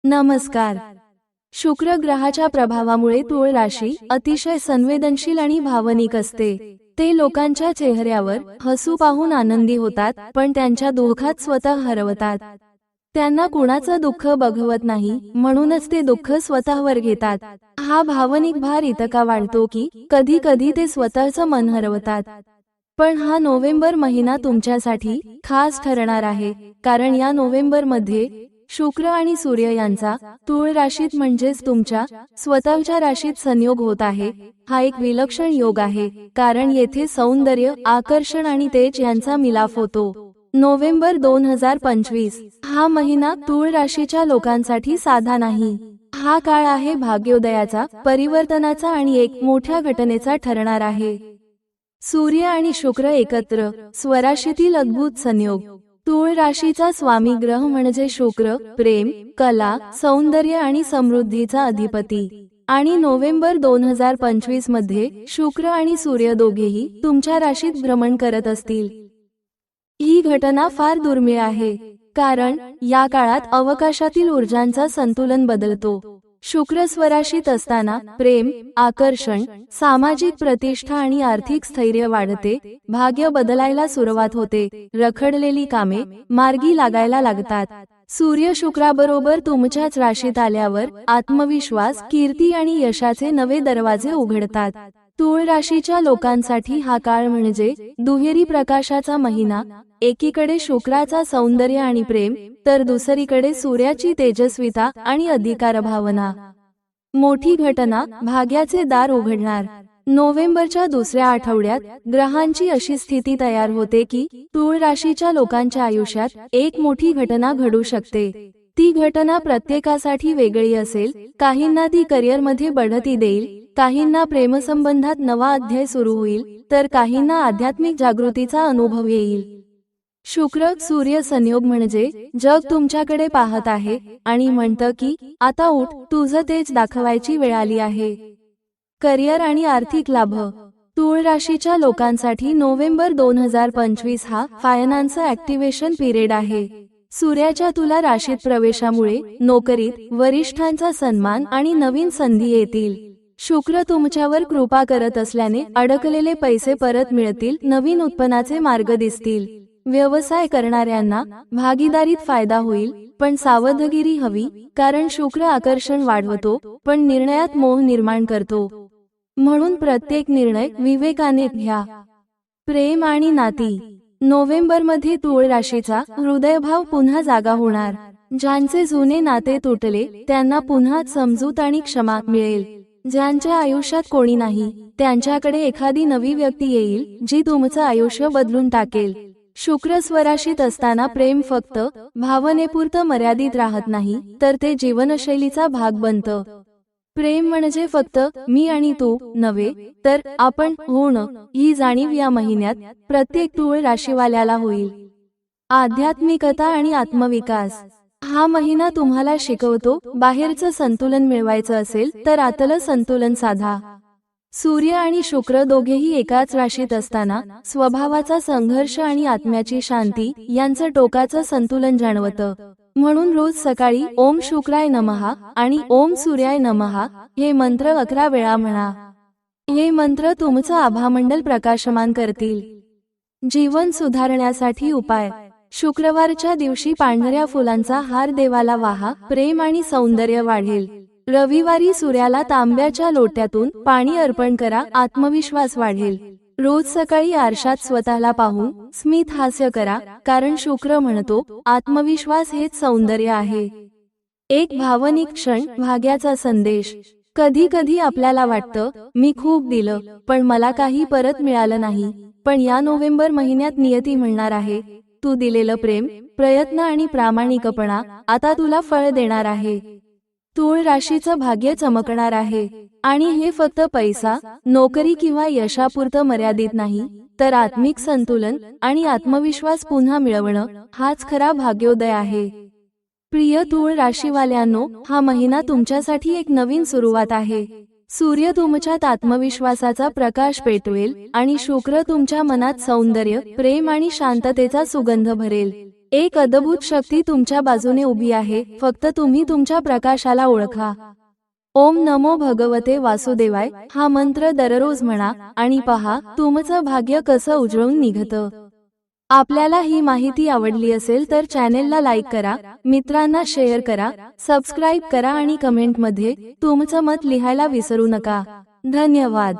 नमस्कार. शुक्र ग्रहाच्या प्रभावामुळे तूळ राशी अतिशय संवेदनशील आणि भावनिक असते. ते लोकांच्या चेहऱ्यावर हसू पाहून आनंदी होतात, पण त्यांच्या दुःखात स्वतः हरवतात. त्यांना कुणाचं दुःख बघवत नाही, म्हणूनच ते दुःख स्वतःवर घेतात. हा भावनिक भार इतका वाढतो की कधी कधी ते स्वतःचं मन हरवतात. पण हा नोव्हेंबर महिना तुमच्यासाठी खास ठरणार आहे, कारण या नोव्हेंबरमध्ये शुक्र आणि सूर्य यांचा तूळ राशीत म्हणजेच तुमच्या स्वतःच्या राशीत संयोग होत आहे. हा एक विलक्षण योग आहे, कारण येथे सौंदर्य, आकर्षण आणि तेज यांचा मिलाफ होतो. नोव्हेंबर 2025 हा महिना तूळ राशीच्या लोकांसाठी साधा नाही. हा काळ आहे भाग्योदयाचा, परिवर्तनाचा आणि एक मोठ्या घटनेचा ठरणार आहे. सूर्य आणि शुक्र एकत्र, स्वराशीतील अद्भुत संयोग. तूळ राशीचा स्वामी ग्रह म्हणजे शुक्र, प्रेम, कला, सौंदर्य आणि समृद्धीचा अधिपती. आणि नोव्हेंबर 2025 मध्ये शुक्र आणि सूर्य दोघेही तुमच्या राशीत भ्रमण करत असतील. ही घटना फार दुर्मिळ आहे, कारण या काळात अवकाशातील ऊर्जांचा संतुलन बदलतो. शुक्र स्वराशीत असताना प्रेम, आकर्षण, सामाजिक प्रतिष्ठा आणि आर्थिक स्थैर्य वाढते. भाग्य बदलायला सुरुवात होते. रखडलेली कामे मार्गी लागायला लागतात. सूर्य शुक्राबरोबर तुमच्याच राशीत आल्यावर आत्मविश्वास, कीर्ती आणि यशाचे नवे दरवाजे उघडतात. तूळ राशीच्या लोकांसाठी हा काळ म्हणजे दुहेरी प्रकाशाचा महिना. एकीकडे शुक्राचा सौंदर्य आणि प्रेम, तर दुसरीकडे सूर्याची तेजस्विता आणि अधिकार भावना. मोठी घटना, भाग्याचे दार उघडणार. नोव्हेंबरच्या दुसऱ्या आठवड्यात ग्रहांची अशी स्थिती तयार होते की तूळ राशीच्या लोकांच्या आयुष्यात एक मोठी घटना घडू शकते. ती घटना प्रत्येकासाठी वेगळी असेल. काहींना ती करिअरमध्ये बढती देईल, काहींना प्रेमसंबंधात नवा अध्याय सुरू होईल, तर काहींना आध्यात्मिक जागृतीचा अनुभव येईल. शुक्र सूर्य संयोग म्हणजे जग तुमच्याकडे पाहत आहे आणि म्हणतं की आता उठ, तुझं तेज दाखवायची वेळ आली आहे. करिअर आणि आर्थिक लाभ. तूळ राशीच्या लोकांसाठी नोव्हेंबर 2025 हा फायनान्स ऍक्टिव्हेशन पिरियड आहे. सूर्याच्या तुला राशीत प्रवेशामुळे नोकरीत वरिष्ठांचा सन्मान आणि नवीन संधी येतील. शुक्र तुमच्यावर कृपा करत असल्याने अडकलेले पैसे परत मिळतील, नवीन उत्पन्नाचे मार्ग दिसतील. व्यवसाय करणाऱ्यांना भागीदारीत फायदा होईल, पण सावधगिरी हवी, कारण शुक्र आकर्षण वाढवतो पण निर्णयात मोह निर्माण करतो. म्हणून प्रत्येक निर्णय विवेकाने घ्या. प्रेम आणि नाती. नोव्हेंबरमध्ये तूळ राशीचा हृदयभाव पुन्हा जागा होणार. ज्यांचे जुने नाते तुटले त्यांना पुन्हा समजूत आणि क्षमा मिळेल. ज्यांच्या आयुष्यात कोणी नाही, त्यांच्याकडे एखादी नवी व्यक्ती येईल जी तुमचं आयुष्य बदलून टाकेल. शुक्र स्वराशीत असताना प्रेम फक्त भावनेपुरतं मर्यादित राहत नाही, तर ते जीवनशैलीचा भाग बनतं. प्रेम म्हणजे फक्त मी आणि तू नव्हे, तर आपण होणं, ही जाणीव या महिन्यात प्रत्येक तूळ राशीवाल्याला होईल. आध्यात्मिकता आणि आत्मविकास. हा महिना तुम्हाला शिकवतो, बाहेरचं संतुलन मिळवायचं असेल तर आतलं संतुलन साधा. सूर्य आणि शुक्र दोघेही एकाच राशीत असताना स्वभावाचा संघर्ष आणि आत्म्याची शांती यांचं टोकाचं संतुलन जाणवतं. म्हणून रोज सकाळी ओम शुक्राय नमः आणि ओम सूर्याय नमः हे मंत्र 11 वेळा म्हणा. हे मंत्र तुमचं आभामंडल प्रकाशमान करतील. जीवन सुधारण्यासाठी उपाय. शुक्रवारच्या दिवशी पांढऱ्या फुलांचा हार देवाला वाहा, प्रेम आणि सौंदर्य वाढेल. रविवारी सूर्याला तांब्याच्या लोट्यातून पाणी अर्पण करा, आत्मविश्वास वाढेल. रोज सकाळी आरशात स्वतःला पाहून स्मित हास्य करा, कारण शुक्र म्हणतो आत्मविश्वास हेच सौंदर्य आहे. एक भावनिक क्षण, भाग्याचा संदेश. कधी कधी आपल्याला वाटतं मी खूप दिलं पण मला काही परत मिळालं नाही, पण या नोव्हेंबर महिन्यात नियती म्हणणार आहे तू दिलेलं प्रेम, प्रयत्न आणि प्रामाणिकपणा आता तुला फळ देणार आहे. तूळ राशीचं भाग्य चमकणार आहे. आणि हे फक्त पैसा, नोकरी किंवा यशापुरतं मर्यादित नाही, तर आत्मिक संतुलन आणि आत्मविश्वास पुन्हा मिळवणं हाच खरा भाग्योदय आहे. प्रिय तूळ राशीवाल्यांनो, हा महिना तुमच्यासाठी एक नवीन सुरुवात आहे. सूर्य तुमच्यात आत्मविश्वासाचा प्रकाश पेटवेल आणि शुक्र तुमच्या मनात सौंदर्य, प्रेम आणि शांततेचा सुगंध भरेल. एक अद्भुत शक्ती तुमच्या बाजूने उभी आहे, फक्त तुम्ही तुमच्या प्रकाशाला ओळखा. ओम नमो भगवते वासुदेवाय हा मंत्र दररोज म्हणा आणि पहा तुमचं भाग्य कसं उजळून निघतं. आपल्याला ही माहिती आवडली असेल तर चॅनेलला लाईक करा, मित्रांना शेअर करा, सबस्क्राईब करा आणि कमेंटमध्ये तुमचं मत लिहायला विसरू नका. धन्यवाद.